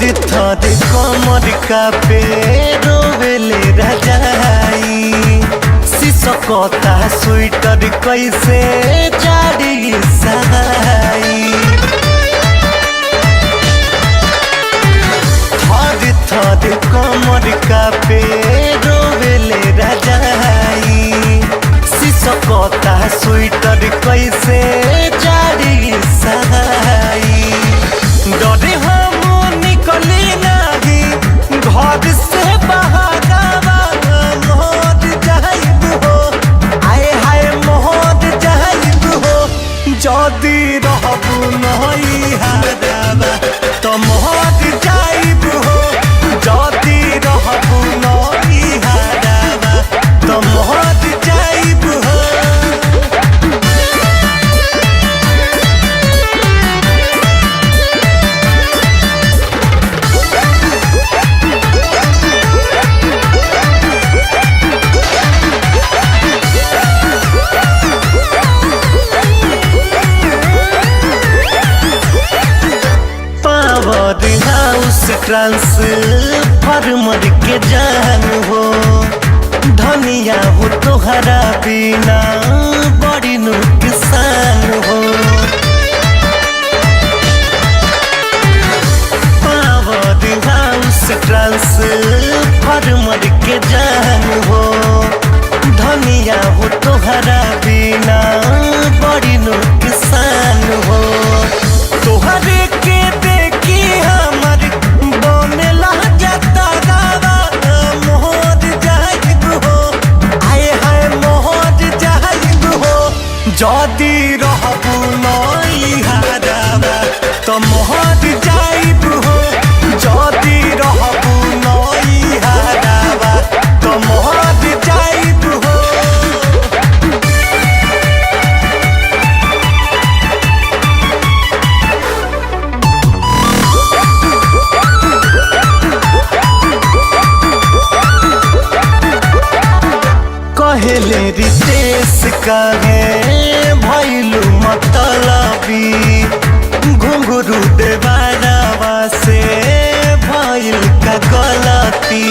थर कमर कापे रोवेले रजाई सिसकता स्वेटर कैसे जाड़ी सहाई थर कमर कापे रोवेले रजाई सिसकता स्वेटर कैसे जाड़ी सहाई डरे हम निकली नहीं घर से बहागावा मोहर जाइब हो आए हाय मोहर जाइब हो जदी रहबू नहीं हारावा तो मोहर जाइब हो जदी रहबू नहीं हारावा तो मोहर जाइब हो। पावर हाउस ट्रांसफार्मर के जान हो धनिया हो तोहरा बिना बड़ी नुकसान हो। पावर हाउस ट्रांसफार्मर के जान हो धनिया हो तोहरा बिना बड़ी नुकसान हो। तोहरे के देखी हमर बनेला जाता गावा मोहर जाइब हो आए हाय मोहर जाइब हो जदी रहबू नहीं हारावा तो मोहर जाइब हो जदी रहबू नहीं हारावा तो मोहर जाइब हो। कहेले रितेश काहे भइलू मतलबी घुंघरू देवारावा से भइल का गलती।